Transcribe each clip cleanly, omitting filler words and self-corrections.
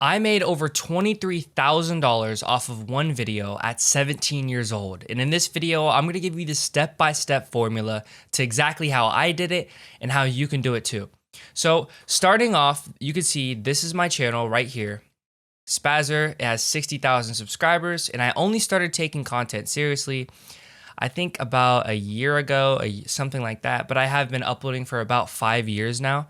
I made over $23,000 off of one video at 17 years old. And in this video, I'm gonna give you the step-by-step formula to exactly how I did it and how you can do it too. So starting off, you can see this is my channel right here. Spazzer, it has 60,000 subscribers, and I only started taking content seriously, I think about a year ago, something like that, but I have been uploading for about 5 years now.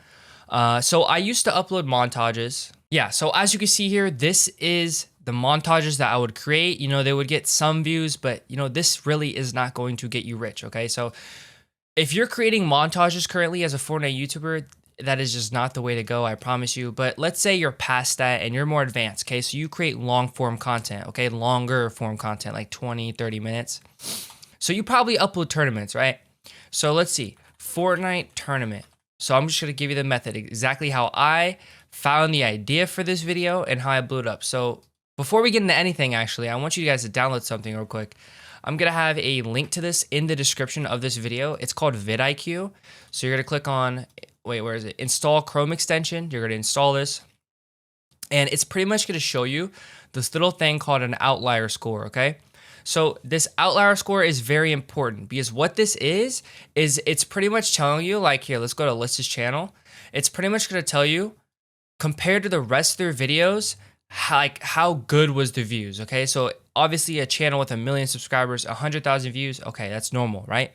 So I used to upload montages. Yeah, so as you can see here, this is the montages that I would create. You know, they would get some views, but you know, this really is not going to get you rich, okay? So if you're creating montages currently as a Fortnite YouTuber, that is just not the way to go, I promise you. But let's say you're past that and you're more advanced, okay? So you create long form content, okay? Longer form content, like 20, 30 minutes. So you probably upload tournaments, right? So let's see, Fortnite tournament. So I'm just gonna give you the method, exactly how I found the idea for this video and how I blew it up. So before we get into anything, actually, I want you guys to download something real quick. I'm gonna have a link to this in the description of this video. It's called vidIQ. So you're gonna click on, wait, where is it? Install Chrome extension. You're gonna install this. And it's pretty much gonna show you this little thing called an outlier score, okay? So this outlier score is very important because what this is it's pretty much telling you, like, here, let's go to List's channel. It's pretty much going to tell you, compared to the rest of their videos, how good was the views, okay? So obviously a channel with 1 million subscribers, 100,000 views, okay, that's normal, right?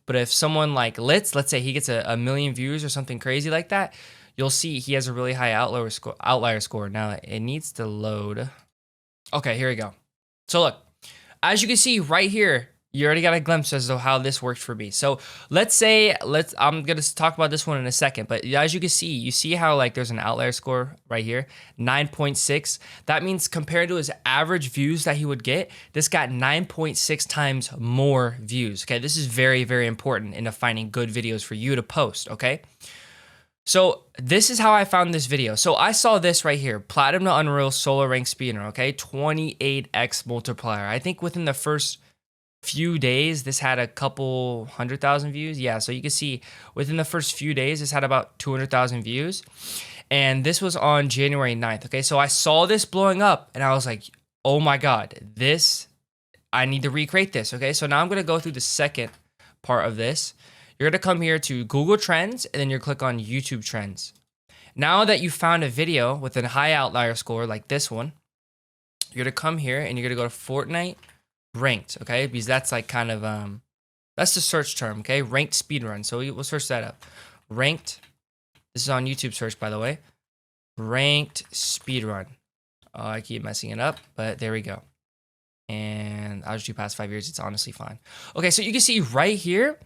But if someone like let's say he gets a million views or something crazy like that, you'll see he has a really high outlier score. Now it needs to load. Okay, here we go. So look, as you can see right here, you already got a glimpse as to how this worked for me. So let's say, I'm gonna talk about this one in a second, but as you can see, you see how like there's an outlier score right here, 9.6. That means compared to his average views that he would get, this got 9.6 times more views. Okay, this is very, very important in finding good videos for you to post, okay? So this is how I found this video. So I saw this right here, Platinum to Unreal Solo Rank Speedrun, okay? 28x multiplier. I think within the first few days, this had a couple 100,000 views. Yeah, so you can see within the first few days, this had about 200,000 views. And this was on January 9th, okay? So I saw this blowing up and I was like, oh my God, I need to recreate this, okay? So now I'm gonna go through the second part of this. You're gonna come here to Google Trends and then you click on YouTube Trends. Now that you found a video with a high outlier score like this one, you're gonna come here and you're gonna go to Fortnite ranked, okay? Because that's like kind of, that's the search term, okay? Ranked speedrun, so we'll search that up. Ranked, this is on YouTube search, by the way. Ranked speedrun. Oh, I keep messing it up, but there we go. And I'll just do past 5 years, it's honestly fine. Okay, so you can see right here,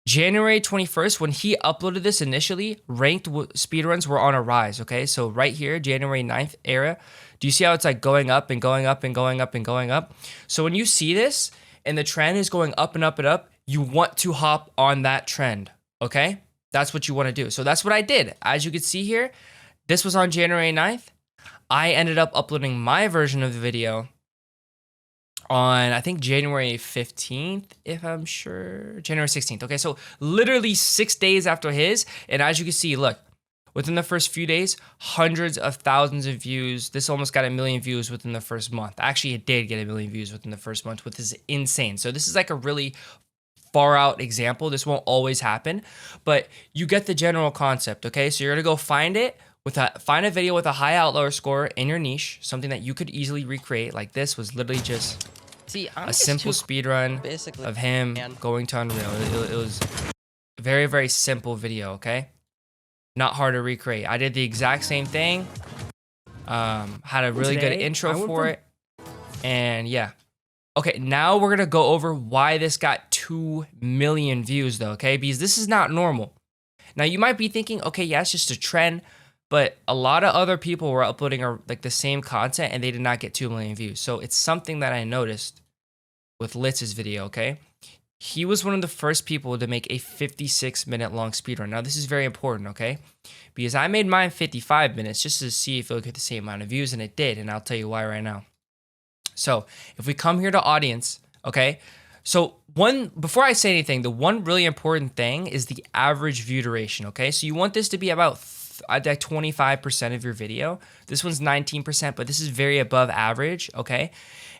January 21st, when he uploaded this initially, ranked speedruns were on a rise, okay? So right here, January 9th era, do you see how it's like going up and going up and going up and going up? So when you see this and the trend is going up and up and up, you want to hop on that trend, okay? That's what you want to do. So that's what I did. As you can see here, this was on January 9th. I ended up uploading my version of the video on, I think, January 15th, if I'm sure. January 16th. Okay, so literally 6 days after his. And as you can see, look, within the first few days, hundreds of thousands of views. This almost got 1 million views within the first month. Actually, it did get 1 million views within the first month, which is insane. So this is like a really far out example. This won't always happen, but you get the general concept, okay? So you're gonna go find a video with a high outlier score in your niche, something that you could easily recreate. Like this was literally just a simple speed run of him going to Unreal. It was a very, very simple video, okay? Not hard to recreate. I did the exact same thing. Had a really good intro for it. And yeah. Okay, now we're gonna go over why this got 2 million views though, okay? Because this is not normal. Now you might be thinking, okay, yeah, it's just a trend. But a lot of other people were uploading like the same content and they did not get 2 million views. So it's something that I noticed with Litz's video, okay? He was one of the first people to make a 56-minute long speedrun. Now this is very important, okay? Because I made mine 55 minutes just to see if it would get the same amount of views, and it did, and I'll tell you why right now. So if we come here to audience, okay? So before I say anything, the one really important thing is the average view duration, okay? So you want this to be about like 25% of your video. This one's 19%, but this is very above average, okay?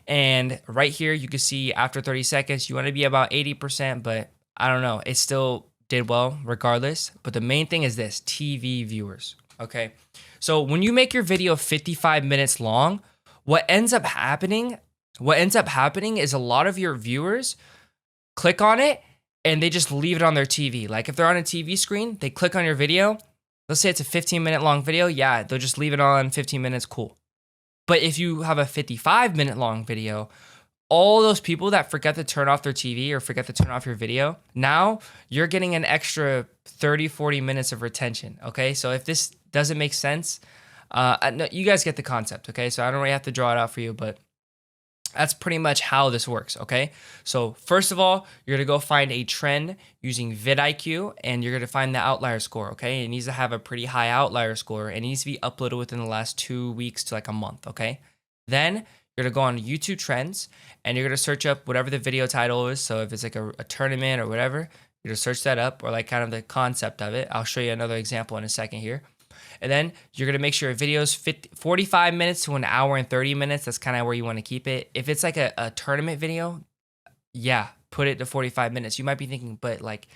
And right here, you can see after 30 seconds, you want to be about 80%, but I don't know. It still did well regardless. But the main thing is this, TV viewers, okay? So when you make your video 55 minutes long, what ends up happening is a lot of your viewers click on it and they just leave it on their TV. Like if they're on a TV screen, they click on your video. Let's say it's a 15-minute long video. Yeah, they'll just leave it on 15 minutes. Cool. But if you have a 55-minute long video, all those people that forget to turn off their TV or forget to turn off your video, now you're getting an extra 30, 40 minutes of retention. Okay. So if this doesn't make sense, no, you guys get the concept. Okay. So I don't really have to draw it out for you, but that's pretty much how this works, okay? So first of all, you're gonna go find a trend using vidIQ, and you're gonna find the outlier score, okay? It needs to have a pretty high outlier score, and it needs to be uploaded within the last 2 weeks to like a month, okay? Then you're gonna go on YouTube Trends, and you're gonna search up whatever the video title is. So if it's like a tournament or whatever, you're gonna search that up, or like kind of the concept of it. I'll show you another example in a second here. And then you're going to make sure your video is 45 minutes to an hour and 30 minutes. That's kind of where you want to keep it. If it's like a tournament video, yeah, put it to 45 minutes. You might be thinking, but like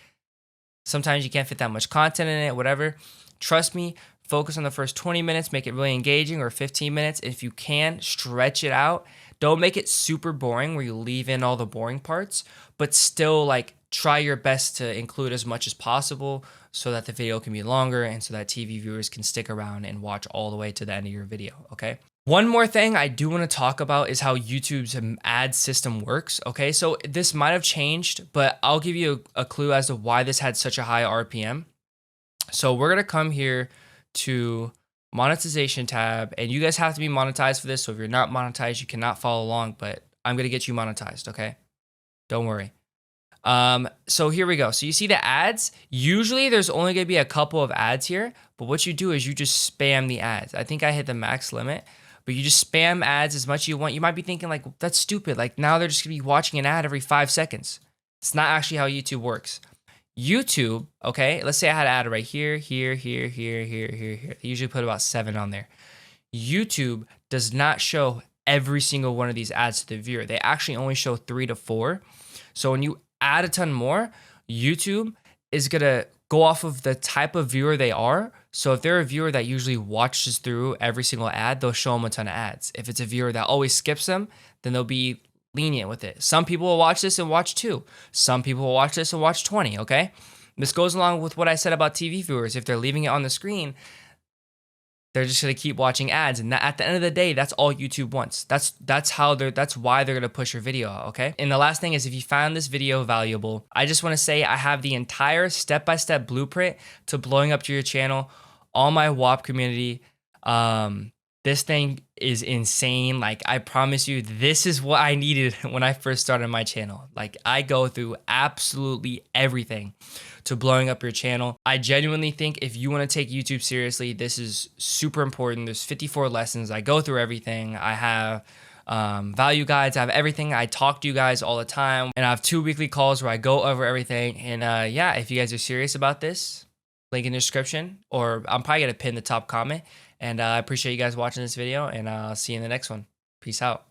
sometimes you can't fit that much content in it, whatever. Trust me, focus on the first 20 minutes, make it really engaging, or 15 minutes. If you can, stretch it out. Don't make it super boring where you leave in all the boring parts, but still like try your best to include as much as possible so that the video can be longer and so that TV viewers can stick around and watch all the way to the end of your video, okay? One more thing I do want to talk about is how YouTube's ad system works, okay? So this might have changed, but I'll give you a clue as to why this had such a high RPM. So we're going to come here to monetization tab, and you guys have to be monetized for this. So if you're not monetized, you cannot follow along, but I'm going to get you monetized, okay? Don't worry. So here we go. So you see the ads, usually there's only going to be a couple of ads here, but what you do is you just spam the ads. I think I hit the max limit, but you just spam ads as much as you want. You might be thinking like, that's stupid. Like now they're just gonna be watching an ad every 5 seconds. It's not actually how YouTube works. YouTube, okay, let's say I had an ad right here, here, here, here, here, here, here. They usually put about 7 on there. YouTube does not show every single one of these ads to the viewer. They actually only show 3 to 4. So when you add a ton more, YouTube is gonna go off of the type of viewer they are. So if they're a viewer that usually watches through every single ad, they'll show them a ton of ads. If it's a viewer that always skips them, then they'll be lenient with it. Some people will watch this and watch 2. Some people will watch this and watch 20, okay? This goes along with what I said about TV viewers. If they're leaving it on the screen, they're just gonna keep watching ads, and at the end of the day, that's all YouTube wants. That's why they're gonna push your video out, okay? And the last thing is, if you found this video valuable, I just want to say I have the entire step-by-step blueprint to blowing up to your channel, all my WAP community. This thing is insane. Like I promise you, this is what I needed when I first started my channel. Like I go through absolutely everything to blowing up your channel. I genuinely think if you want to take YouTube seriously, this is super important. There's 54 lessons. I go through everything. I have value guides. I have everything. I talk to you guys all the time, and I have 2 weekly calls where I go over everything. And yeah, if you guys are serious about this, link in the description, or I'm probably gonna pin the top comment. And I appreciate you guys watching this video, and I'll see you in the next one. Peace out.